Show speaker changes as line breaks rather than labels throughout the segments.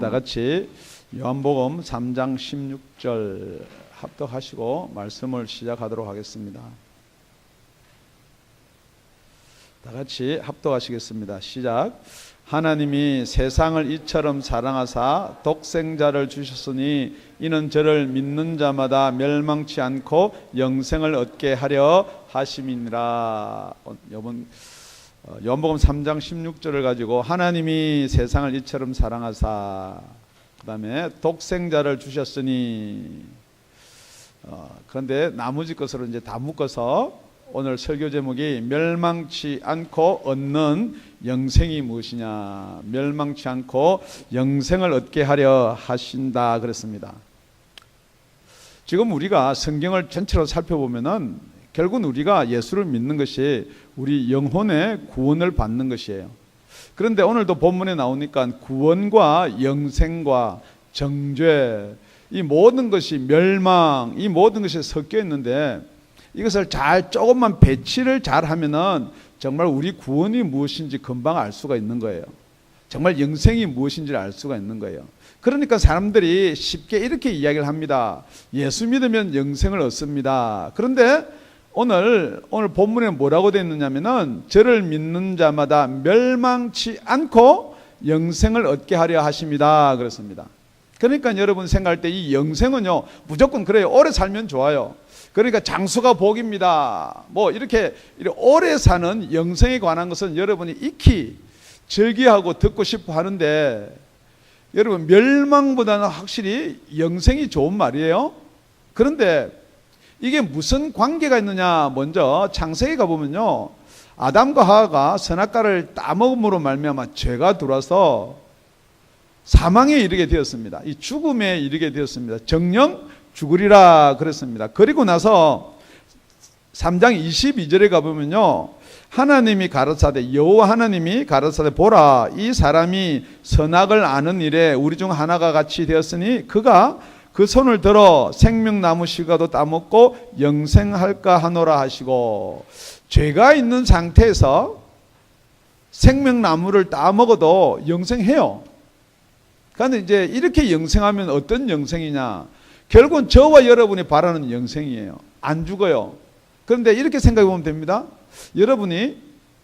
다 같이 요한복음 3장 16절 합독하시고 말씀을 시작하도록 하겠습니다. 다 같이 합독하시겠습니다. 시작. 하나님이 세상을 이처럼 사랑하사 독생자를 주셨으니 이는 저를 믿는 자마다 멸망치 않고 영생을 얻게 하려 하심이니라. 요한복음 3장 16절을 가지고 하나님이 세상을 이처럼 사랑하사, 그 다음에 독생자를 주셨으니, 그런데 나머지 것으로 이제 다 묶어서 오늘 설교 제목이 멸망치 않고 얻는 영생이 무엇이냐, 멸망치 않고 영생을 얻게 하려 하신다 그랬습니다. 지금 우리가 성경을 전체로 살펴보면은 결국은 우리가 예수를 믿는 것이 우리 영혼의 구원을 받는 것이에요. 그런데 오늘도 본문에 나오니까 구원과 영생과 정죄, 이 모든 것이 멸망, 이 모든 것이 섞여 있는데 이것을 조금만 배치를 잘 하면은 정말 우리 구원이 무엇인지 금방 알 수가 있는 거예요. 정말 영생이 무엇인지를 알 수가 있는 거예요. 그러니까 사람들이 쉽게 이렇게 이야기를 합니다. 예수 믿으면 영생을 얻습니다. 그런데 오늘 본문에 뭐라고 되어 있느냐면은 저를 믿는 자마다 멸망치 않고 영생을 얻게 하려 하십니다 그렇습니다. 그러니까 여러분 생각할 때 이 영생은요 무조건 그래요. 오래 살면 좋아요. 그러니까 장수가 복입니다. 뭐 이렇게 오래 사는 영생에 관한 것은 여러분이 익히 즐기하고 듣고 싶어 하는데, 여러분 멸망보다는 확실히 영생이 좋은 말이에요. 그런데 이게 무슨 관계가 있느냐, 먼저 창세기 가보면요, 아담과 하와가 선악과를 따먹음으로 말미암아 죄가 들어와서 사망에 이르게 되었습니다. 이 죽음에 이르게 되었습니다. 정령 죽으리라 그랬습니다. 그리고 나서 3장 22절에 가보면요, 하나님이 가라사대, 여호와 하나님이 가라사대, 보라 이 사람이 선악을 아는 일에 우리 중 하나가 같이 되었으니 그가 그 손을 들어 생명나무 실과도 따먹고 영생할까 하노라 하시고, 죄가 있는 상태에서 생명나무를 따먹어도 영생해요. 그런데 이제 이렇게 영생하면 어떤 영생이냐, 결국은 저와 여러분이 바라는 영생이에요. 안 죽어요. 그런데 이렇게 생각해 보면 됩니다. 여러분이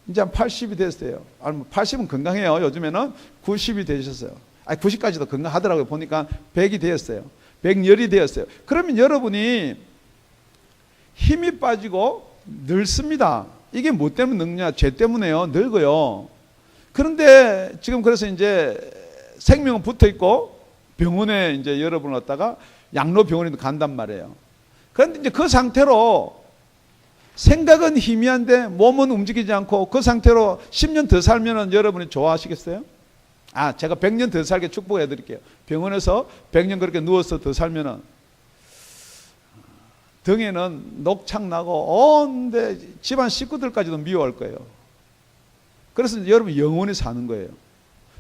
이제 한 80이 됐어요. 아니 80은 건강해요. 요즘에는 90이 되셨어요. 90까지도 건강하더라고요. 보니까 100이 되었어요. 100열이 되었어요. 그러면 여러분이 힘이 빠지고 늙습니다. 이게 뭐 때문에 늙냐? 죄 때문에요. 늙어요. 그런데 지금 그래서 이제 생명은 붙어 있고 병원에 이제 여러분을 갖다가 양로병원에도 간단 말이에요. 그런데 이제 그 상태로 생각은 희미한데 몸은 움직이지 않고 그 상태로 10년 더 살면은 여러분이 좋아하시겠어요? 제가 100년 더 살게 축복해 드릴게요. 병원에서 100년 그렇게 누워서 더 살면은 등에는 녹창 나고 온데 집안 식구들까지도 미워할 거예요. 그래서 여러분 영원히 사는 거예요.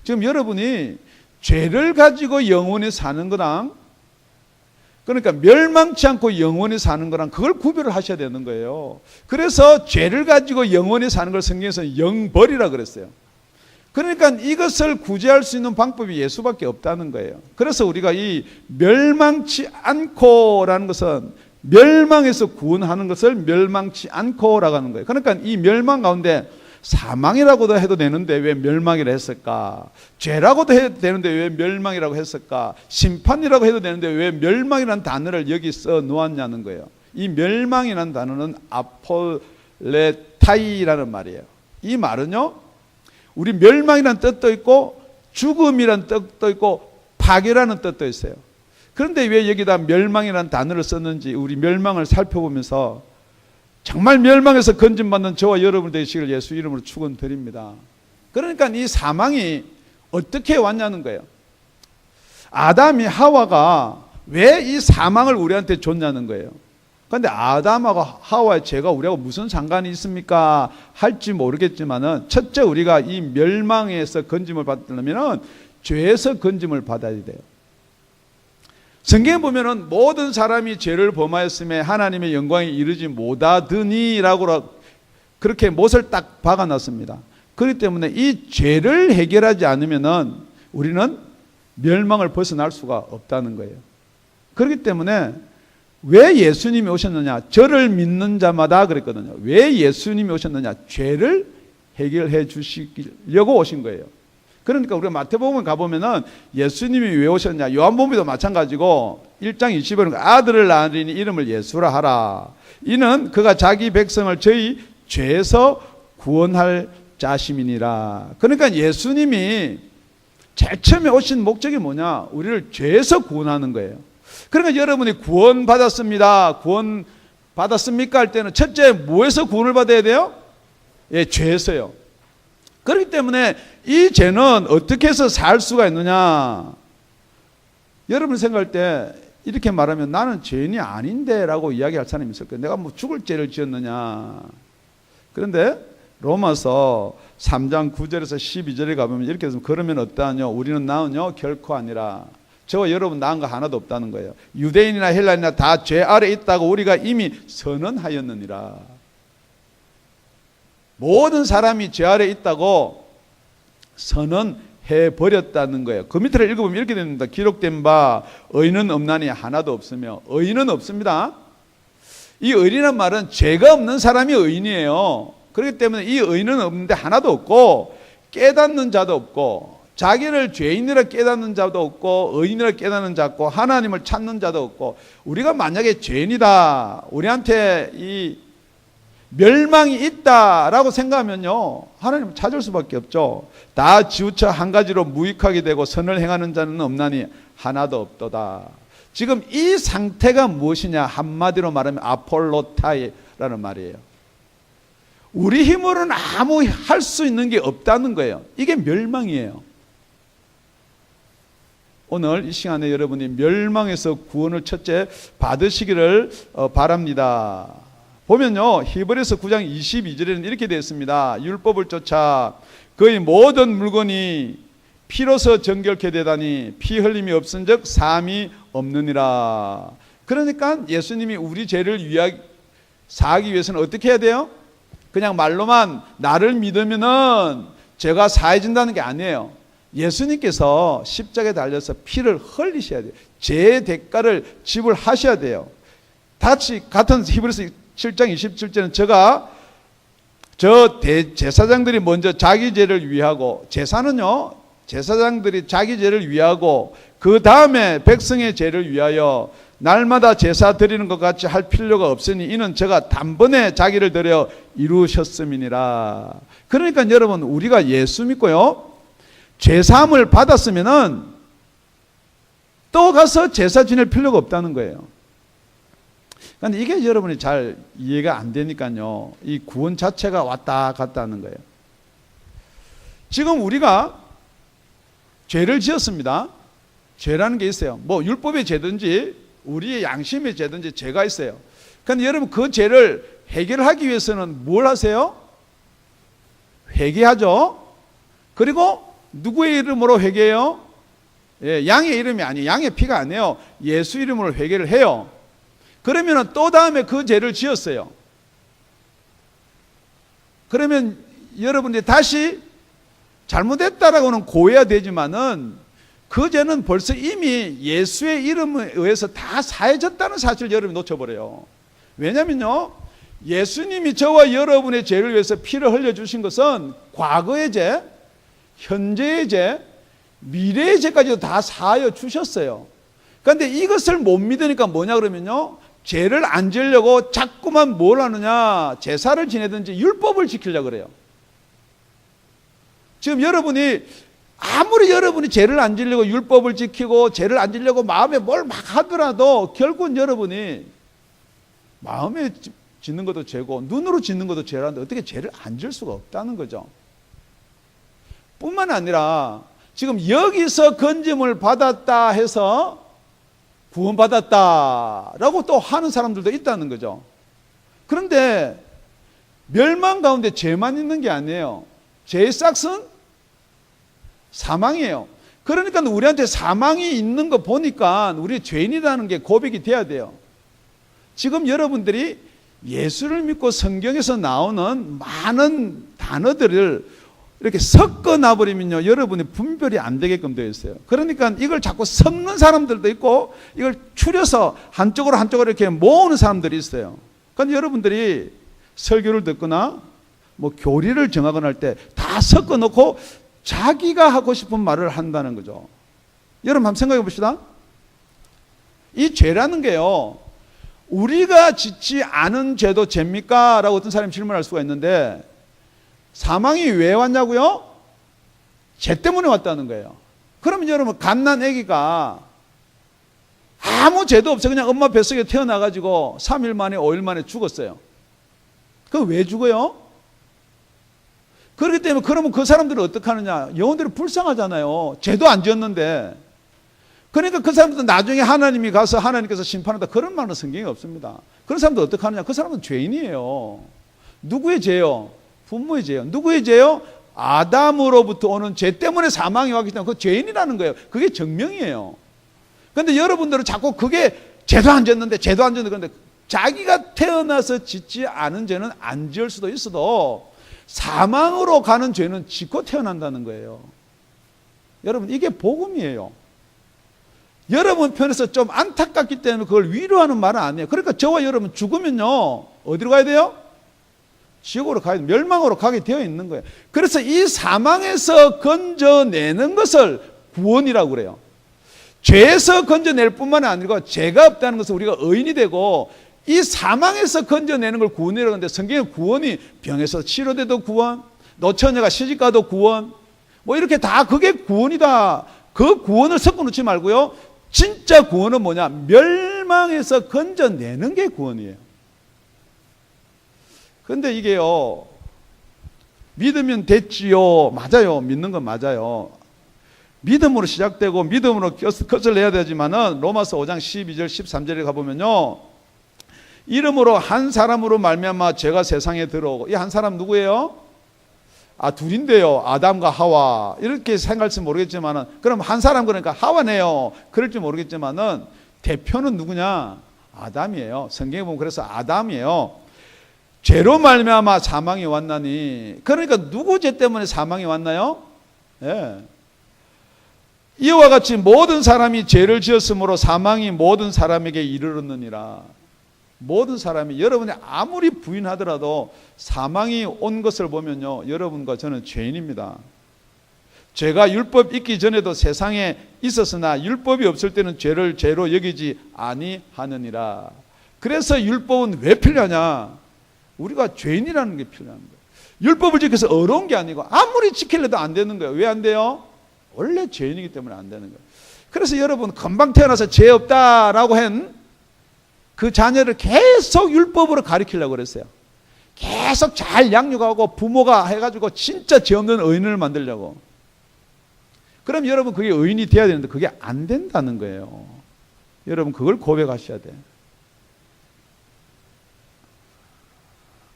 지금 여러분이 죄를 가지고 영원히 사는 거랑, 그러니까 멸망치 않고 영원히 사는 거랑 그걸 구별을 하셔야 되는 거예요. 그래서 죄를 가지고 영원히 사는 걸 성경에서 영벌이라 그랬어요. 그러니까 이것을 구제할 수 있는 방법이 예수밖에 없다는 거예요. 그래서 우리가 이 멸망치 않고라는 것은 멸망에서 구원하는 것을 멸망치 않고라고 하는 거예요. 그러니까 이 멸망 가운데 사망이라고도 해도 되는데 왜 멸망이라 했을까? 죄라고도 해도 되는데 왜 멸망이라고 했을까? 심판이라고 해도 되는데 왜 멸망이라는 단어를 여기 써 놓았냐는 거예요. 이 멸망이라는 단어는 아폴레타이라는 말이에요. 이 말은요, 우리 멸망이라는 뜻도 있고 죽음이라는 뜻도 있고 파괴라는 뜻도 있어요. 그런데 왜 여기다 멸망이라는 단어를 썼는지 우리 멸망을 살펴보면서 정말 멸망에서 건진받는 저와 여러분 되시길 예수 이름으로 축원드립니다. 그러니까 이 사망이 어떻게 왔냐는 거예요. 아담이 하와가 왜 이 사망을 우리한테 줬냐는 거예요. 그런데 아담하고 하와의 죄가 우리하고 무슨 상관이 있습니까? 할지 모르겠지만은, 첫째 우리가 이 멸망에서 건짐을 받으려면 죄에서 건짐을 받아야 돼요. 성경에 보면은 모든 사람이 죄를 범하였음에 하나님의 영광에 이르지 못하더니라고 그렇게 못을 딱 박아놨습니다. 그렇기 때문에 이 죄를 해결하지 않으면은 우리는 멸망을 벗어날 수가 없다는 거예요. 그렇기 때문에 왜 예수님이 오셨느냐? 저를 믿는 자마다 그랬거든요. 왜 예수님이 오셨느냐? 죄를 해결해 주시려고 오신 거예요. 그러니까 우리가 마태복음 가보면은 예수님이 왜 오셨냐? 요한복음도 마찬가지고 1장 20절은 아들을 낳으리니 이름을 예수라 하라. 이는 그가 자기 백성을 저희 죄에서 구원할 자심이니라. 그러니까 예수님이 제일 처음에 오신 목적이 뭐냐? 우리를 죄에서 구원하는 거예요. 그러니까 여러분이 구원 받았습니다. 구원 받았습니까? 할 때는 첫째 뭐에서 구원을 받아야 돼요? 예, 죄에서요. 그렇기 때문에 이 죄는 어떻게 해서 살 수가 있느냐? 여러분 생각할 때 이렇게 말하면 나는 죄인이 아닌데 라고 이야기할 사람이 있을 거예요. 내가 뭐 죽을 죄를 지었느냐? 그런데 로마서 3장 9절에서 12절에 가보면 이렇게 해서 그러면 어떠하뇨? 우리는 나으뇨? 결코 아니라. 저와 여러분 나은 거 하나도 없다는 거예요. 유대인이나 헬라인이나 다 죄 아래 있다고 우리가 이미 선언하였느니라. 모든 사람이 죄 아래 있다고 선언해 버렸다는 거예요. 그 밑을 읽어보면 이렇게 됩니다. 기록된 바 의인은 없나니 하나도 없으며. 의인은 없습니다. 이 의인이란 말은 죄가 없는 사람이 의인이에요. 그렇기 때문에 이 의인은 없는데 하나도 없고 깨닫는 자도 없고 자기를 죄인이라 깨닫는 자도 없고 의인이라 깨닫는 자 없고 하나님을 찾는 자도 없고 우리가 만약에 죄인이다 우리한테 이 멸망이 있다라고 생각하면요 하나님을 찾을 수밖에 없죠. 다 지우쳐 한 가지로 무익하게 되고 선을 행하는 자는 없나니 하나도 없도다. 지금 이 상태가 무엇이냐 한마디로 말하면 아폴로타이라는 말이에요. 우리 힘으로는 아무 할 수 있는 게 없다는 거예요. 이게 멸망이에요. 오늘 이 시간에 여러분이 멸망에서 구원을 첫째 받으시기를 바랍니다. 보면요 히브리서 9장 22절에는 이렇게 되어 있습니다. 율법을 쫓아 그의 모든 물건이 피로서 정결케 되다니 피 흘림이 없은즉 사함이 없느니라. 그러니까 예수님이 우리 죄를 사하기 위해서는 어떻게 해야 돼요? 그냥 말로만 나를 믿으면은 죄가 사해진다는 게 아니에요. 예수님께서 십자가에 달려서 피를 흘리셔야 돼요. 죄의 대가를 지불하셔야 돼요. 같은 히브리서 7장 27절은 제사장들이 먼저 자기 죄를 위하고 제사는요 제사장들이 자기 죄를 위하고 그 다음에 백성의 죄를 위하여 날마다 제사 드리는 것 같이 할 필요가 없으니 이는 저가 단번에 자기를 드려 이루셨음이니라. 그러니까 여러분 우리가 예수 믿고요 죄사함을 받았으면은 또 가서 제사 지낼 필요가 없다는 거예요. 그런데 이게 여러분이 잘 이해가 안 되니까요 이 구원 자체가 왔다 갔다 하는 거예요. 지금 우리가 죄를 지었습니다. 죄라는 게 있어요. 뭐 율법의 죄든지 우리의 양심의 죄든지 죄가 있어요. 그런데 여러분 그 죄를 해결하기 위해서는 뭘 하세요? 회개하죠. 그리고 누구의 이름으로 회개해요? 예, 양의 이름이 아니에요. 양의 피가 아니에요. 예수 이름으로 회개를 해요. 그러면 또 다음에 그 죄를 지었어요. 그러면 여러분들이 다시 잘못했다라고는 고해야 되지만은 그 죄는 벌써 이미 예수의 이름에 의해서 다 사해졌다는 사실을 여러분이 놓쳐버려요. 왜냐면요 예수님이 저와 여러분의 죄를 위해서 피를 흘려주신 것은 과거의 죄, 현재의 죄, 미래의 죄까지도 다 사하여 주셨어요. 그런데 이것을 못 믿으니까 뭐냐 그러면요 죄를 안 지으려고 자꾸만 뭘 하느냐 제사를 지내든지 율법을 지키려고 그래요. 지금 여러분이 아무리 여러분이 죄를 안 지으려고 율법을 지키고 죄를 안 지으려고 마음에 뭘 막 하더라도 결국은 여러분이 마음에 짓는 것도 죄고 눈으로 짓는 것도 죄라는데 어떻게 죄를 안 지을 수가 없다는 거죠. 뿐만 아니라 지금 여기서 건짐을 받았다 해서 구원받았다라고 또 하는 사람들도 있다는 거죠. 그런데 멸망 가운데 죄만 있는 게 아니에요. 죄의 싹은 사망이에요. 그러니까 우리한테 사망이 있는 거 보니까 우리 죄인이라는 게 고백이 돼야 돼요. 지금 여러분들이 예수를 믿고 성경에서 나오는 많은 단어들을 이렇게 섞어 놔버리면요, 여러분이 분별이 안 되게끔 되어 있어요. 그러니까 이걸 자꾸 섞는 사람들도 있고, 이걸 추려서 한쪽으로 이렇게 모으는 사람들이 있어요. 그러니까 여러분들이 설교를 듣거나 뭐 교리를 정하거나 할 때 다 섞어 놓고 자기가 하고 싶은 말을 한다는 거죠. 여러분 한번 생각해 봅시다. 이 죄라는 게요, 우리가 짓지 않은 죄도 죄입니까? 라고 어떤 사람이 질문할 수가 있는데, 사망이 왜 왔냐고요? 죄 때문에 왔다는 거예요. 그러면 여러분, 갓난 아기가 아무 죄도 없어 그냥 엄마 뱃속에 태어나가지고 3일 만에 5일 만에 죽었어요. 그 왜 죽어요? 그렇기 때문에 그러면 그 사람들은 어떻게 하느냐? 영혼들이 불쌍하잖아요. 죄도 안 지었는데. 그러니까 그 사람들은 나중에 하나님이 가서 하나님께서 심판한다, 그런 말은 성경에 없습니다. 그런 사람들 어떻게 하느냐? 그 사람은 죄인이에요. 누구의 죄요? 부모의 죄요. 누구의 죄요? 아담으로부터 오는 죄 때문에 사망이 왔기 때문에 그 죄인이라는 거예요. 그게 정명이에요. 그런데 여러분들은 자꾸 그게 죄도 안 졌는데 그런데 자기가 태어나서 짓지 않은 죄는 안 지을 수도 있어도 사망으로 가는 죄는 짓고 태어난다는 거예요. 여러분, 이게 복음이에요. 여러분 편에서 좀 안타깝기 때문에 그걸 위로하는 말은 아니에요. 그러니까 저와 여러분 죽으면요, 어디로 가야 돼요? 지옥으로 가야 돼요. 멸망으로 가게 되어 있는 거예요. 그래서 이 사망에서 건져내는 것을 구원이라고 그래요. 죄에서 건져낼 뿐만 아니고 죄가 없다는 것은 우리가 의인이 되고, 이 사망에서 건져내는 걸 구원이라고 하는데, 성경에 구원이 병에서 치료돼도 구원, 노처녀가 시집가도 구원, 뭐 이렇게 다 그게 구원이다. 그 구원을 섞어놓지 말고요, 진짜 구원은 뭐냐? 멸망에서 건져내는 게 구원이에요. 그런데 이게요, 믿으면 됐지요. 맞아요. 믿는 건 맞아요. 믿음으로 시작되고 믿음으로 끝을 내야 되지만은, 로마서 5장 12절 13절에 가보면요, 이름으로 한 사람으로 말미암아 죄가 세상에 들어오고, 이 한 사람 누구예요? 둘인데요. 아담과 하와. 이렇게 생각할지 모르겠지만은, 그럼 한 사람, 그러니까 하와네요. 그럴지 모르겠지만은, 대표는 누구냐? 아담이에요. 성경에 보면 그래서 아담이에요. 죄로 말미암아 사망이 왔나니. 그러니까 누구 죄 때문에 사망이 왔나요? 예. 이와 같이 모든 사람이 죄를 지었으므로 사망이 모든 사람에게 이르렀느니라. 모든 사람이, 여러분이 아무리 부인하더라도 사망이 온 것을 보면요, 여러분과 저는 죄인입니다. 죄가 율법 있기 전에도 세상에 있었으나 율법이 없을 때는 죄를 죄로 여기지 아니하느니라. 그래서 율법은 왜 필요하냐? 우리가 죄인이라는 게 필요한 거예요. 율법을 지켜서 어려운 게 아니고 아무리 지키려도 안 되는 거예요. 왜 안 돼요? 원래 죄인이기 때문에 안 되는 거예요. 그래서 여러분, 금방 태어나서 죄 없다라고 한 그 자녀를 계속 율법으로 가르치려고 그랬어요. 계속 잘 양육하고 부모가 해가지고 진짜 죄 없는 의인을 만들려고. 그럼 여러분, 그게 의인이 돼야 되는데 그게 안 된다는 거예요. 여러분, 그걸 고백하셔야 돼요.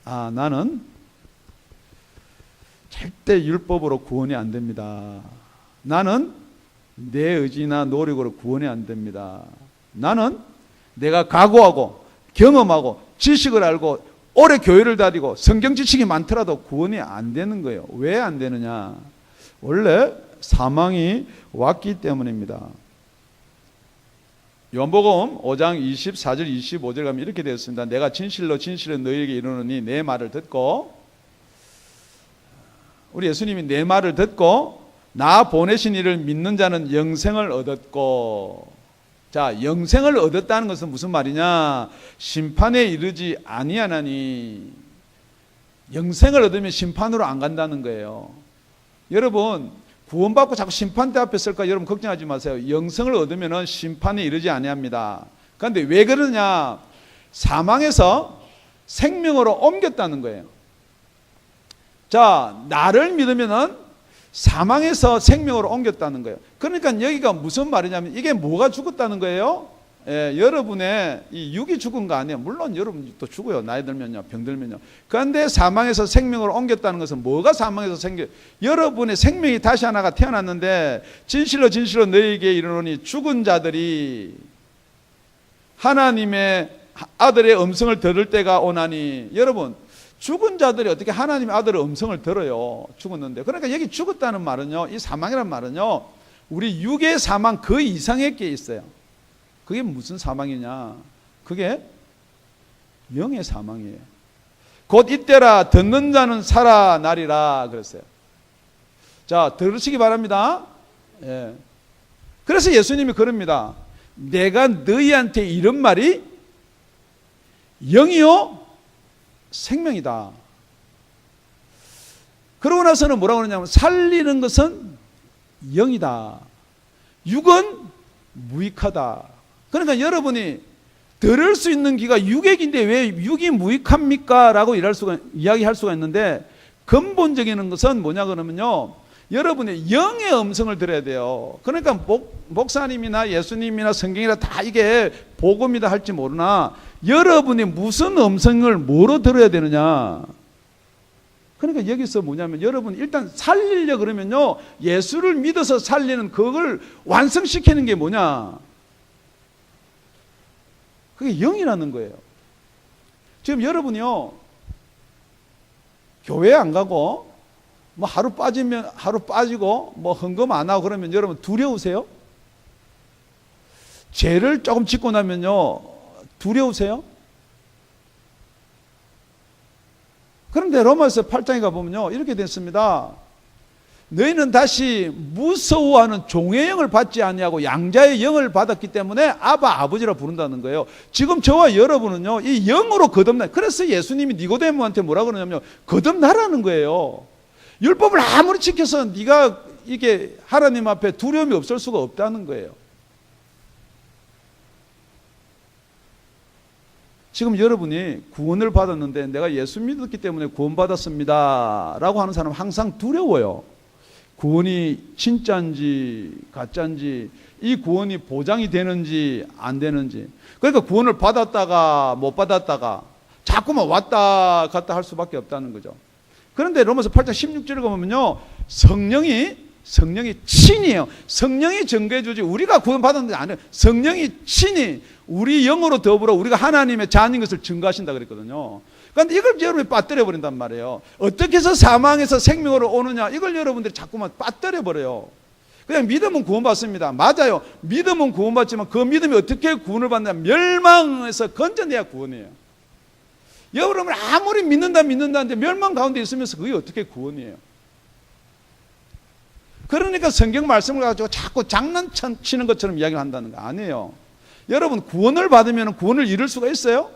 나는 절대 율법으로 구원이 안 됩니다. 나는 내 의지나 노력으로 구원이 안 됩니다. 나는 내가 각오하고 경험하고 지식을 알고 오래 교회를 다니고 성경 지식이 많더라도 구원이 안 되는 거예요. 왜 안 되느냐? 원래 사망이 왔기 때문입니다. 요한복음 5장 24절 25절 가면 이렇게 되어 있습니다. 내가 진실로 너희에게 이르노니 내 말을 듣고, 우리 예수님이 내 말을 듣고 나 보내신 이를 믿는 자는 영생을 얻었고. 자, 영생을 얻었다는 것은 무슨 말이냐? 심판에 이르지 아니하나니. 영생을 얻으면 심판으로 안 간다는 거예요. 여러분, 구원받고 자꾸 심판대 앞에 쓸까? 여러분 걱정하지 마세요. 영생을 얻으면 심판에 이르지 아니합니다. 그런데 왜 그러냐? 사망에서 생명으로 옮겼다는 거예요. 자, 나를 믿으면은 사망에서 생명으로 옮겼다는 거예요. 그러니까 여기가 무슨 말이냐면, 이게 뭐가 죽었다는 거예요? 여러분의 이 육이 죽은 거 아니에요. 물론 여러분도 죽어요. 나이 들면요, 병 들면요. 그런데 사망에서 생명으로 옮겼다는 것은 뭐가 사망에서 여러분의 생명이 다시 하나가 태어났는데, 진실로 너희에게 이르노니 죽은 자들이 하나님의 아들의 음성을 들을 때가 오나니. 여러분, 죽은 자들이 어떻게 하나님의 아들의 음성을 들어요? 죽었는데. 그러니까 여기 죽었다는 말은요, 이 사망이란 말은요, 우리 육의 사망 그 이상의 게 있어요. 그게 무슨 사망이냐? 그게 영의 사망이에요. 곧 이때라 듣는 자는 살아나리라 그랬어요. 자, 들으시기 바랍니다. 예. 그래서 예수님이 그럽니다. 내가 너희한테 이런 말이 영이요 생명이다. 그러고 나서는 뭐라고 그러냐면 살리는 것은 영이다. 육은 무익하다. 그러니까 여러분이 들을 수 있는 귀가 육의 귀인데 왜 육이 무익합니까? 라고 이야기할 수가 있는데 근본적인 것은 뭐냐 그러면요, 여러분의 영의 음성을 들어야 돼요. 그러니까 목사님이나 예수님이나 성경이나 다 이게 복음이다 할지 모르나 여러분이 무슨 음성을 뭐로 들어야 되느냐. 그러니까 여기서 뭐냐면 여러분 일단 살리려 그러면요, 예수를 믿어서 살리는 그걸 완성시키는 게 뭐냐, 그게 영이라는 거예요. 지금 여러분이요, 교회 안 가고 뭐 하루 빠지면 하루 빠지고 뭐 헌금 안 하고 그러면 여러분 두려우세요? 죄를 조금 짓고 나면요 두려우세요? 그런데 로마서 8장에 가보면요 이렇게 됐습니다. 너희는 다시 무서워하는 종의 영을 받지 아니하고 양자의 영을 받았기 때문에 아바 아버지라 부른다는 거예요. 지금 저와 여러분은요 이 영으로 거듭나. 그래서 예수님이 니고데모한테 뭐라 그러냐면요, 거듭나라는 거예요. 율법을 아무리 지켜서 네가 이게 하나님 앞에 두려움이 없을 수가 없다는 거예요. 지금 여러분이 구원을 받았는데 내가 예수 믿었기 때문에 구원받았습니다 라고 하는 사람은 항상 두려워요. 구원이 진짜인지 가짜인지, 이 구원이 보장이 되는지 안 되는지. 그러니까 구원을 받았다가 못 받았다가 자꾸만 왔다 갔다 할 수밖에 없다는 거죠. 그런데 로마서 8장 16절에 보면요, 성령이 친이에요. 성령이 증거해 주지 우리가 구원받았는지 안 해요. 성령이 친히 우리 영으로 더불어 우리가 하나님의 자녀인 것을 증거하신다 그랬거든요. 그런데 이걸 여러분이 빠뜨려 버린단 말이에요. 어떻게 해서 사망에서 생명으로 오느냐, 이걸 여러분들이 자꾸만 빠뜨려 버려요. 그냥 믿으면 구원받습니다. 맞아요. 믿으면 구원받지만 그 믿음이 어떻게 구원을 받느냐, 멸망에서 건져내야 구원이에요. 여러분 아무리 믿는다는데 멸망 가운데 있으면서 그게 어떻게 구원이에요? 그러니까 성경 말씀을 가지고 자꾸 장난치는 것처럼 이야기를 한다는 거 아니에요. 여러분 구원을 받으면 구원을 잃을 수가 있어요?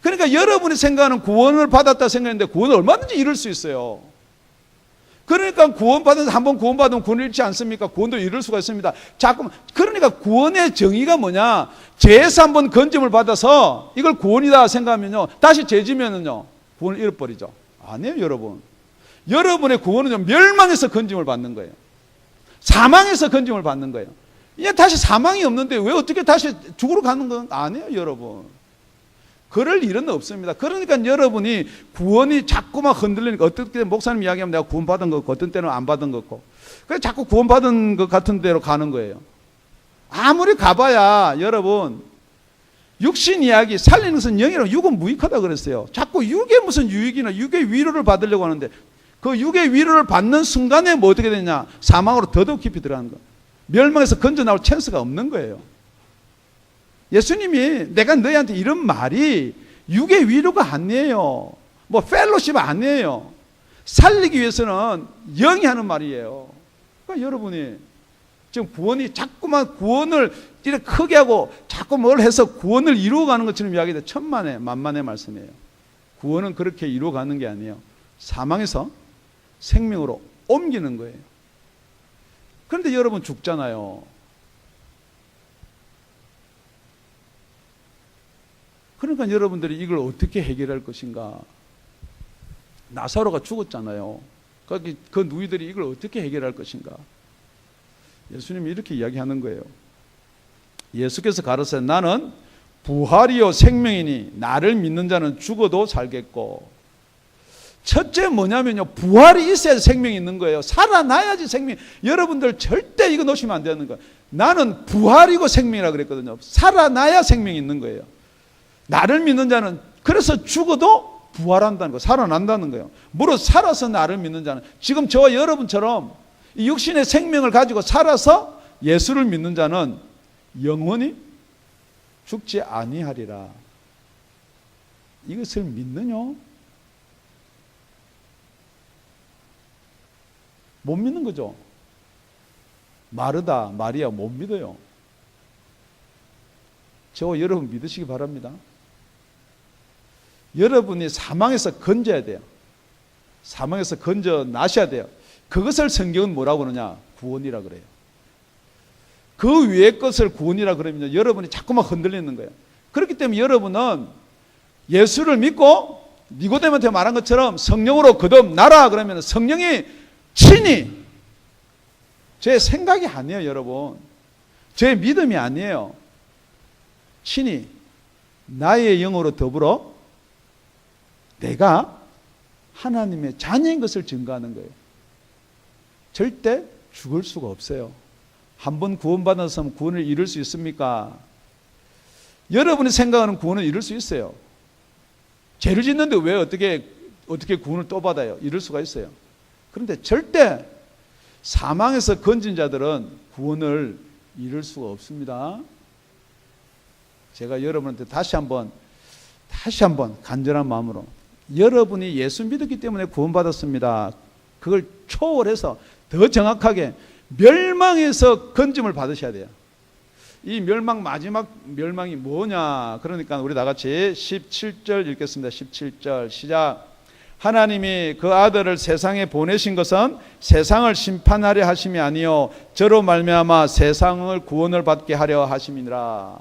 그러니까 여러분이 생각하는 구원을 받았다 생각했는데 구원을 얼마든지 잃을 수 있어요. 그러니까 한번 구원받으면 구원을 잃지 않습니까? 구원도 잃을 수가 있습니다. 그러니까 구원의 정의가 뭐냐, 죄에서 한번 건짐을 받아서 이걸 구원이다 생각하면요 다시 죄 지면은요 구원을 잃어버리죠. 아니에요. 여러분의 구원은 멸망에서 건짐을 받는 거예요. 사망에서 건짐을 받는 거예요. 이제 다시 사망이 없는데 왜 어떻게 다시 죽으러 가는 건 아니에요. 여러분 그럴 일은 없습니다. 그러니까 여러분이 구원이 자꾸만 흔들리니까, 어떨 때 목사님 이야기하면 내가 구원받은 거 같고 어떤 때는 안 받은 거 같고, 그래서 자꾸 구원받은 것 같은 대로 가는 거예요. 아무리 가봐야 여러분 육신 이야기 살리는 것은 영이라고, 육은 무익하다 그랬어요. 자꾸 육의 무슨 유익이나 육의 위로를 받으려고 하는데 그 육의 위로를 받는 순간에 뭐 어떻게 되냐, 사망으로 더더욱 깊이 들어가는 거예요. 멸망에서 건져 나올 찬스가 없는 거예요. 예수님이 내가 너희한테 이런 말이 육의 위로가 아니에요. 뭐 펠로십 아니에요. 살리기 위해서는 영이 하는 말이에요. 그러니까 여러분이 지금 구원이 자꾸만 구원을 이렇게 크게 하고 자꾸 뭘 해서 구원을 이루어가는 것처럼 이야기해도 천만의 만만의 말씀이에요. 구원은 그렇게 이루어가는 게 아니에요. 사망에서 생명으로 옮기는 거예요. 그런데 여러분 죽잖아요. 그러니까 여러분들이 이걸 어떻게 해결할 것인가. 나사로가 죽었잖아요. 그 누이들이 이걸 어떻게 해결할 것인가. 예수님이 이렇게 이야기하는 거예요. 예수께서 가르쳐 나는 부활이요 생명이니 나를 믿는 자는 죽어도 살겠고. 첫째 뭐냐면요, 부활이 있어야 생명이 있는 거예요. 살아나야지 생명. 여러분들 절대 이거 놓치면 안 되는 거예요. 나는 부활이고 생명이라 그랬거든요. 살아나야 생명이 있는 거예요. 나를 믿는 자는 그래서 죽어도 부활한다는 거, 살아난다는 거예요. 무릇 살아서 나를 믿는 자는, 지금 저와 여러분처럼 이 육신의 생명을 가지고 살아서 예수를 믿는 자는 영원히 죽지 아니하리라. 이것을 믿느냐? 못 믿는 거죠. 마르다, 마리아 못 믿어요. 저와 여러분 믿으시기 바랍니다. 여러분이 사망에서 건져야 돼요. 사망에서 건져나셔야 돼요. 그것을 성경은 뭐라고 그러냐? 구원이라 그래요. 그 위의 것을 구원이라 그러면 여러분이 자꾸만 흔들리는 거예요. 그렇기 때문에 여러분은 예수를 믿고 니고데모한테 말한 것처럼 성령으로 거듭나라 그러면 성령이 친히, 제 생각이 아니에요, 여러분. 제 믿음이 아니에요. 친히 나의 영으로 더불어 내가 하나님의 자녀인 것을 증거하는 거예요. 절대 죽을 수가 없어요. 한번 구원받았으면 구원을 이룰 수 있습니까? 여러분이 생각하는 구원을 이룰 수 있어요. 죄를 짓는데 왜 어떻게 구원을 또 받아요? 이룰 수가 있어요. 그런데 절대 사망에서 건진 자들은 구원을 이룰 수가 없습니다. 제가 여러분한테 다시 한번 간절한 마음으로, 여러분이 예수 믿었기 때문에 구원받았습니다. 그걸 초월해서 더 정확하게 멸망에서 건짐을 받으셔야 돼요. 이 마지막 멸망이 뭐냐? 그러니까 우리 다 같이 17절 읽겠습니다. 17절 시작. 하나님이 그 아들을 세상에 보내신 것은 세상을 심판하려 하심이 아니요 저로 말미암아 세상을 구원을 받게 하려 하심이니라.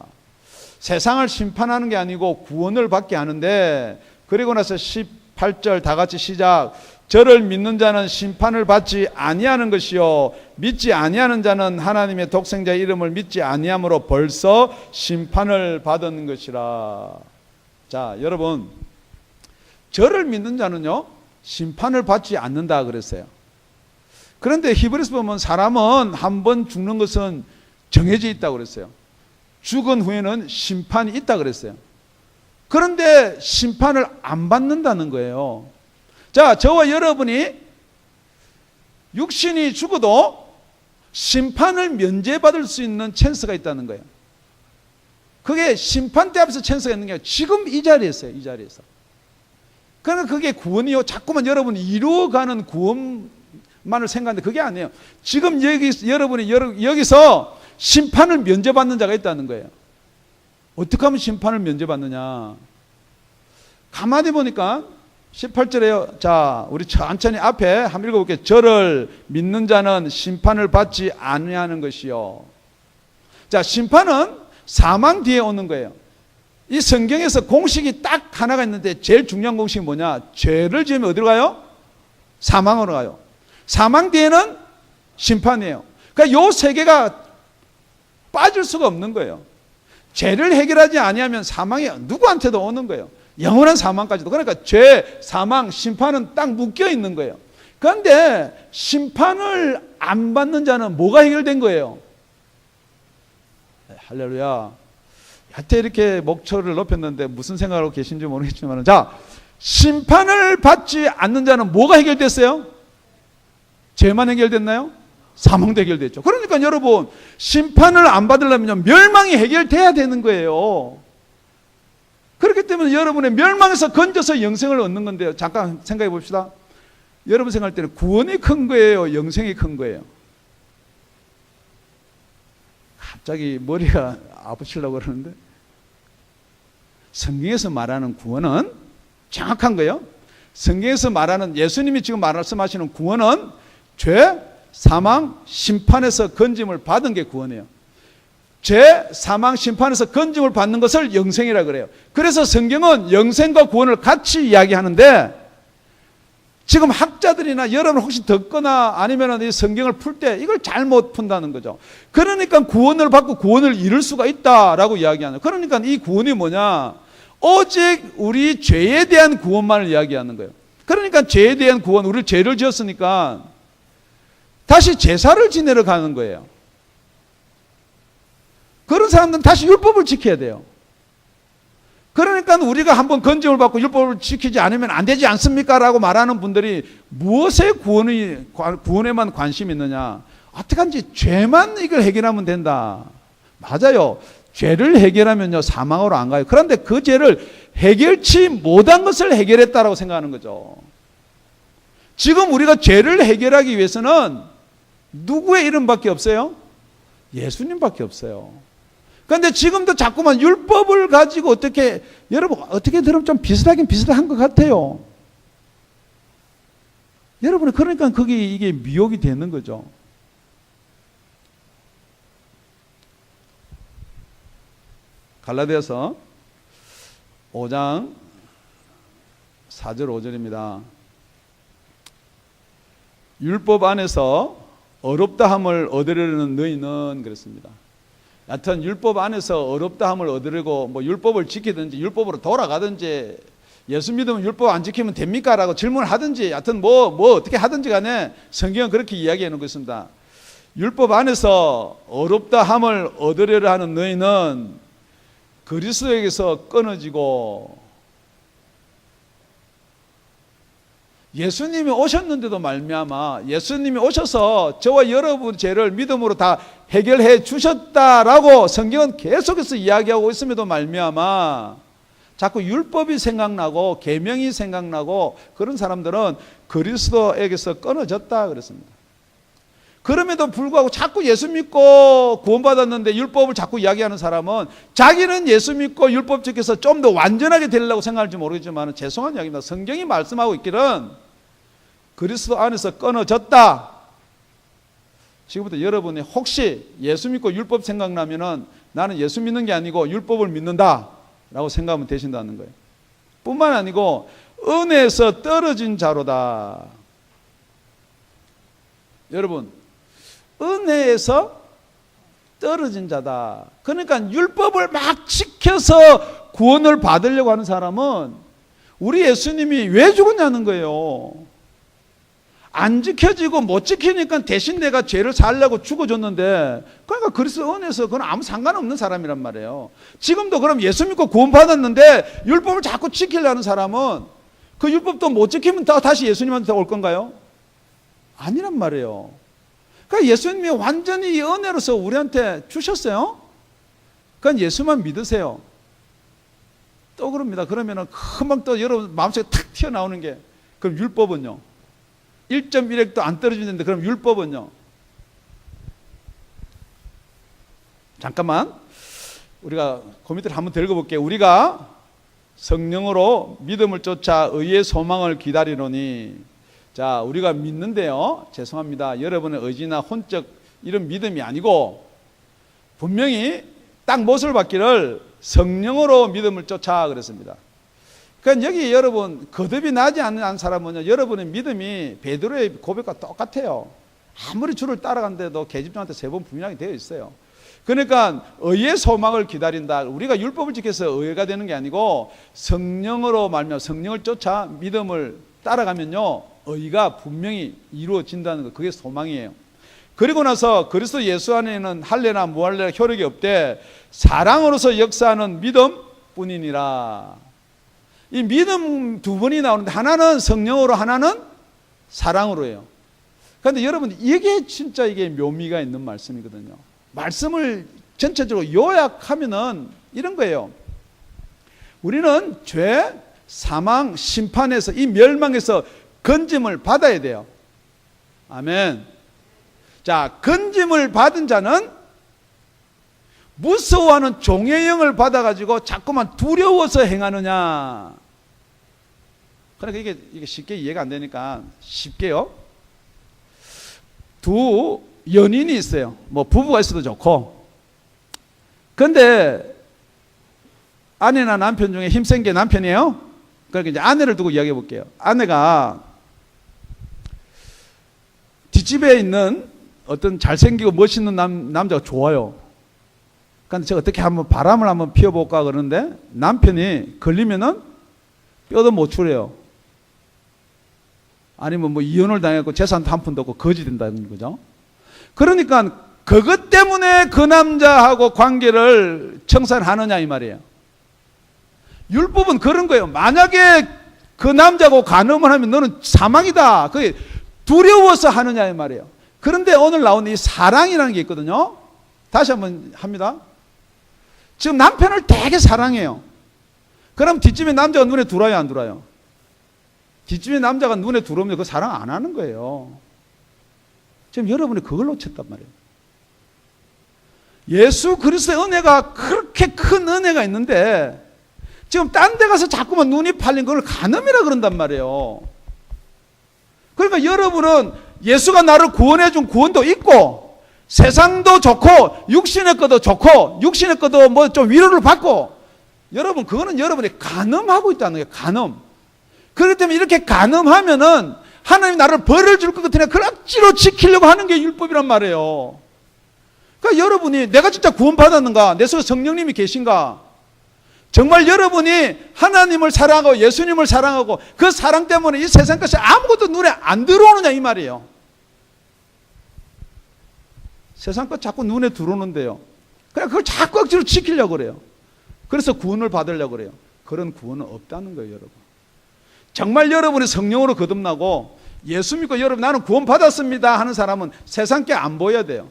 세상을 심판하는 게 아니고 구원을 받게 하는데, 그리고 나서 18절 다 같이 시작. 저를 믿는 자는 심판을 받지 아니하는 것이요 믿지 아니하는 자는 하나님의 독생자의 이름을 믿지 아니함으로 벌써 심판을 받은 것이라. 자, 여러분, 저를 믿는 자는요 심판을 받지 않는다 그랬어요. 그런데 히브리서 보면 사람은 한 번 죽는 것은 정해져 있다고 그랬어요. 죽은 후에는 심판이 있다 그랬어요. 그런데 심판을 안 받는다는 거예요. 자, 저와 여러분이 육신이 죽어도 심판을 면제받을 수 있는 찬스가 있다는 거예요. 그게 심판대 앞에서 찬스가 있는 게 아니라 지금 이 자리에서요. 이 자리에서. 그러니까 그게 구원이요. 자꾸만 여러분이 이루어가는 구원만을 생각하는데 그게 아니에요. 지금 여러분이 여기서 심판을 면제받는 자가 있다는 거예요. 어떻게 하면 심판을 면제받느냐? 가만히 보니까 18절에요. 자, 우리 천천히 앞에 한번 읽어볼게요. 저를 믿는 자는 심판을 받지 아니하는 것이요. 자, 심판은 사망 뒤에 오는 거예요. 이 성경에서 공식이 딱 하나가 있는데 제일 중요한 공식이 뭐냐? 죄를 지으면 어디로 가요? 사망으로 가요. 사망 뒤에는 심판이에요. 그러니까 요 세 개가 빠질 수가 없는 거예요. 죄를 해결하지 아니하면 사망이 누구한테도 오는 거예요. 영원한 사망까지도. 그러니까 죄, 사망, 심판은 딱 묶여 있는 거예요. 그런데 심판을 안 받는 자는 뭐가 해결된 거예요? 할렐루야. 여태 이렇게 목소리를 높였는데 무슨 생각하고 계신지 모르겠지만, 자, 심판을 받지 않는 자는 뭐가 해결됐어요? 죄만 해결됐나요? 사망도 해결됐죠. 그러니까 여러분, 심판을 안 받으려면 멸망이 해결돼야 되는 거예요. 그렇기 때문에 여러분의 멸망에서 건져서 영생을 얻는 건데요. 잠깐 생각해 봅시다. 여러분 생각할 때는 구원이 큰 거예요? 영생이 큰 거예요? 갑자기 머리가 아프시려고 그러는데, 성경에서 말하는 구원은 정확한 거예요. 성경에서 말하는, 예수님이 지금 말씀하시는 구원은 죄, 사망, 심판에서 건짐을 받은 게 구원이에요. 죄, 사망, 심판에서 건짐을 받는 것을 영생이라 그래요. 그래서 성경은 영생과 구원을 같이 이야기하는데, 지금 학자들이나 여러분 혹시 듣거나 아니면 이 성경을 풀 때 이걸 잘못 푼다는 거죠. 그러니까 구원을 받고 구원을 이룰 수가 있다라고 이야기하는. 그러니까 이 구원이 뭐냐? 오직 우리 죄에 대한 구원만을 이야기하는 거예요. 그러니까 죄에 대한 구원, 우리 죄를 지었으니까 다시 제사를 지내러 가는 거예요. 그런 사람들은 다시 율법을 지켜야 돼요. 그러니까 우리가 한번 건짐을 받고 율법을 지키지 않으면 안 되지 않습니까? 라고 말하는 분들이 무엇에 구원에만 관심이 있느냐? 어떡한지 죄만 이걸 해결하면 된다. 맞아요. 죄를 해결하면요, 사망으로 안 가요. 그런데 그 죄를 해결치 못한 것을 해결했다라고 생각하는 거죠. 지금 우리가 죄를 해결하기 위해서는 누구의 이름밖에 없어요? 예수님밖에 없어요. 그런데 지금도 자꾸만 율법을 가지고 어떻게, 여러분, 어떻게 들으면 좀 비슷하긴 비슷한 것 같아요. 여러분, 그러니까 이게 미혹이 되는 거죠. 갈라디아서 5장 4절 5절입니다. 율법 안에서 어렵다함을 얻으려는 너희는 그랬습니다. 여하튼 율법 안에서 어렵다함을 얻으려고 뭐 율법을 지키든지 율법으로 돌아가든지 예수 믿으면 율법 안 지키면 됩니까? 라고 질문을 하든지 여하튼 뭐 어떻게 하든지 간에 성경은 그렇게 이야기해 놓고 있습니다. 율법 안에서 어렵다함을 얻으려고 하는 너희는 그리스도에게서 끊어지고 예수님이 오셨는데도 말미암아 예수님이 오셔서 저와 여러분 죄를 믿음으로 다 해결해 주셨다라고 성경은 계속해서 이야기하고 있음에도 말미암아 자꾸 율법이 생각나고 계명이 생각나고 그런 사람들은 그리스도에게서 끊어졌다 그랬습니다. 그럼에도 불구하고 자꾸 예수 믿고 구원받았는데 율법을 자꾸 이야기하는 사람은 자기는 예수 믿고 율법 지켜서 좀 더 완전하게 되려고 생각할지 모르겠지만 죄송한 이야기입니다. 성경이 말씀하고 있기는 그리스도 안에서 끊어졌다. 지금부터 여러분이 혹시 예수 믿고 율법 생각나면은 나는 예수 믿는 게 아니고 율법을 믿는다 라고 생각하면 되신다는 거예요. 뿐만 아니고 은혜에서 떨어진 자로다. 여러분, 은혜에서 떨어진 자다. 그러니까 율법을 막 지켜서 구원을 받으려고 하는 사람은 우리 예수님이 왜 죽었냐는 거예요. 안 지켜지고 못 지키니까 대신 내가 죄를 살려고 죽어줬는데, 그러니까 그리스도 은혜에서 그건 아무 상관없는 사람이란 말이에요. 지금도 그럼 예수 믿고 구원받았는데 율법을 자꾸 지키려는 사람은 그 율법도 못 지키면 다시 예수님한테 올 건가요? 아니란 말이에요. 그러니까 예수님이 완전히 이 은혜로서 우리한테 주셨어요. 그러니까 예수만 믿으세요. 또 그럽니다. 그러면은 금방 또 여러분 마음속에 탁 튀어나오는 게, 그럼 율법은요? 1.1핵도 안 떨어지는데 그럼 율법은요? 잠깐만 우리가 그 밑을 한번 읽어볼게요. 우리가 성령으로 믿음을 쫓아 의의 소망을 기다리노니, 자, 우리가 믿는데요, 죄송합니다, 여러분의 의지나 혼적 이런 믿음이 아니고 분명히 딱 무엇을 받기를 성령으로 믿음을 쫓아 그랬습니다. 그러니까 여기 여러분 거듭이 나지 않는 사람은요, 여러분의 믿음이 베드로의 고백과 똑같아요. 아무리 주를 따라간데도 계집종한테 3번 부인하게 되어 있어요. 그러니까 의의 소망을 기다린다. 우리가 율법을 지켜서 의가 되는 게 아니고 성령으로 말미암아 성령을 쫓아 믿음을 따라가면요, 의가 분명히 이루어진다는 것, 그게 소망이에요. 그리고 나서 그리스도 예수 안에는 할례나 무할례나 효력이 없되 사랑으로서 역사하는 믿음뿐이니라. 이 믿음 두 번이 나오는데 하나는 성령으로, 하나는 사랑으로예요. 그런데 여러분 이게 진짜 이게 묘미가 있는 말씀이거든요. 말씀을 전체적으로 요약하면은 이런 거예요. 우리는 죄, 사망, 심판에서, 이 멸망에서 건짐을 받아야 돼요. 아멘. 자, 건짐을 받은 자는 무서워하는 종의 영을 받아가지고 자꾸만 두려워서 행하느냐. 그러니까 이게 쉽게 이해가 안 되니까 쉽게요. 두 연인이 있어요. 뭐 부부가 있어도 좋고. 근데 아내나 남편 중에 힘센 게 남편이에요. 그러니까 이제 아내를 두고 이야기해 볼게요. 아내가 뒷집에 있는 어떤 잘생기고 멋있는 남자가 좋아요. 그런데 제가 어떻게 한번 바람을 한번 피워볼까 그러는데 남편이 걸리면은 뼈도 못 추려요. 아니면 뭐 이혼을 당했고 재산도 한 푼도 없고 거지 된다는 거죠. 그러니까 그것 때문에 그 남자하고 관계를 청산하느냐 이 말이에요. 율법은 그런 거예요. 만약에 그 남자하고 간음을 하면 너는 사망이다. 그게 두려워서 하느냐 이 말이에요. 그런데 오늘 나오는 이 사랑이라는 게 있거든요. 다시 한번 합니다. 지금 남편을 되게 사랑해요. 그럼 뒷집에 남자가 눈에 들어와요, 안 들어와요? 뒷집에 남자가 눈에 들어오면 그 사랑 안 하는 거예요. 지금 여러분이 그걸 놓쳤단 말이에요. 예수 그리스도의 은혜가 그렇게 큰 은혜가 있는데 지금 딴 데 가서 자꾸만 눈이 팔린 걸 간음이라 그런단 말이에요. 그러니까 여러분은 예수가 나를 구원해 준 구원도 있고 세상도 좋고 육신의 것도 좋고 육신의 것도 뭐 좀 위로를 받고 여러분 그거는 여러분이 간음하고 있다는 거예요. 간음. 그렇기 때문에 이렇게 간음하면은 하나님 나를 벌을 줄 것 같으니 그걸 억지로 지키려고 하는 게 율법이란 말이에요. 그러니까 여러분이 내가 진짜 구원받았는가? 내 속에 성령님이 계신가? 정말 여러분이 하나님을 사랑하고 예수님을 사랑하고 그 사랑 때문에 이 세상 것이 아무것도 눈에 안 들어오느냐 이 말이에요. 세상 것 자꾸 눈에 들어오는데요. 그냥 그걸 자꾸 억지로 지키려고 그래요. 그래서 구원을 받으려고 그래요. 그런 구원은 없다는 거예요, 여러분. 정말 여러분이 성령으로 거듭나고 예수 믿고 여러분 나는 구원 받았습니다 하는 사람은 세상 게 안 보여야 돼요.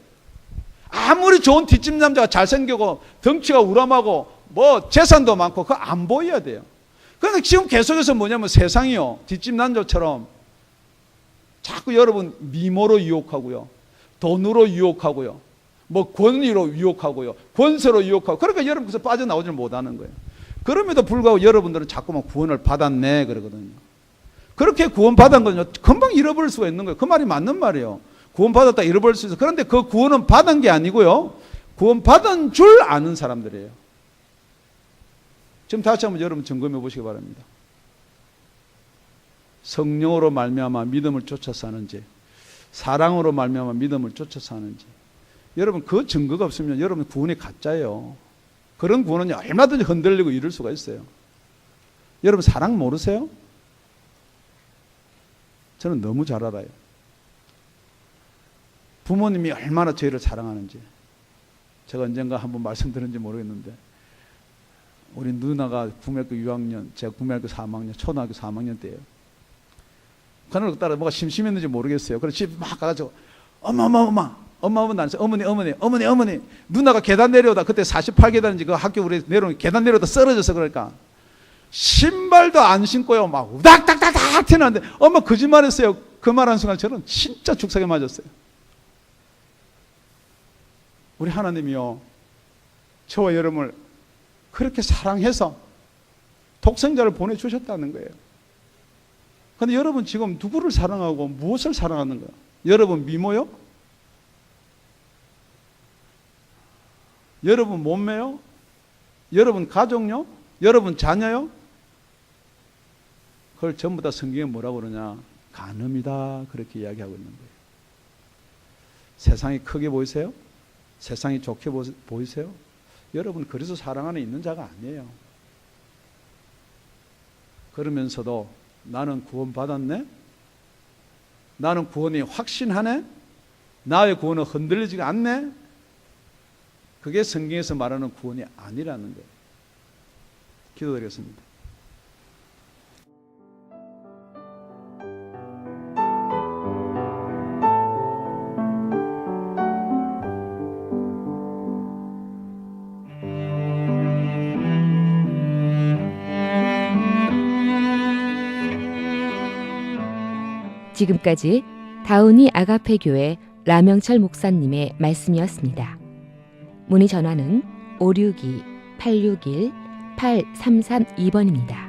아무리 좋은 뒷집 남자가 잘생기고 덩치가 우람하고 뭐 재산도 많고 그거 안 보여야 돼요. 그러니까 지금 계속해서 뭐냐면 세상이요 뒷집 남자처럼 자꾸 여러분 미모로 유혹하고요, 돈으로 유혹하고요, 뭐 권위로 유혹하고요, 권세로 유혹하고 그러니까 여러분 그래서 빠져나오질 못하는 거예요. 그럼에도 불구하고 여러분들은 자꾸만 구원을 받았네 그러거든요. 그렇게 구원받은 건요 금방 잃어버릴 수가 있는 거예요. 그 말이 맞는 말이에요. 구원받았다 잃어버릴 수 있어요. 그런데 그 구원은 받은 게 아니고요, 구원받은 줄 아는 사람들이에요. 지금 다시 한번 여러분 점검해 보시기 바랍니다. 성령으로 말미암아 믿음을 쫓아 사는지 사랑으로 말미암아 믿음을 쫓아 사는지 여러분 그 증거가 없으면 여러분 구원이 가짜예요. 그런 구원은 얼마든지 흔들리고 이럴 수가 있어요. 여러분 사랑 모르세요? 저는 너무 잘 알아요. 부모님이 얼마나 저희를 사랑하는지 제가 언젠가 한번 말씀드렸는지 모르겠는데 우리 누나가 국민학교 6학년, 제가 국민학교 3학년, 초등학교 3학년 때예요. 그날 따라 뭐가 심심했는지 모르겠어요. 그래서 집 막 가가지고 엄마 나한테 어머니 누나가 계단 내려오다 그때 48계단인지 그 학교 우리 내려오면 계단 내려오다 쓰러져서 그러니까 신발도 안 신고요 막 우닥닥닥닥 튀는데 엄마 거짓말했어요. 그 말 한 순간 저는 진짜 죽사게 맞았어요. 우리 하나님이요 저와 여러분을 그렇게 사랑해서 독생자를 보내주셨다는 거예요. 그런데 여러분 지금 누구를 사랑하고 무엇을 사랑하는 거예요? 여러분 미모요? 여러분 몸매요? 여러분 가족요? 여러분 자녀요? 그걸 전부 다 성경에 뭐라고 그러냐? 간음이다 그렇게 이야기하고 있는 거예요. 세상이 크게 보이세요? 세상이 좋게 보이세요? 여러분 그래서 사랑 안에 있는 자가 아니에요. 그러면서도 나는 구원 받았네? 나는 구원이 확신하네? 나의 구원은 흔들리지가 않네? 그게 성경에서 말하는 구원이 아니라는 거예요. 기도드리겠습니다.
지금까지 다운이 아가페 교회 라명철 목사님의 말씀이었습니다. 문의 전화는 562-861-8332번입니다.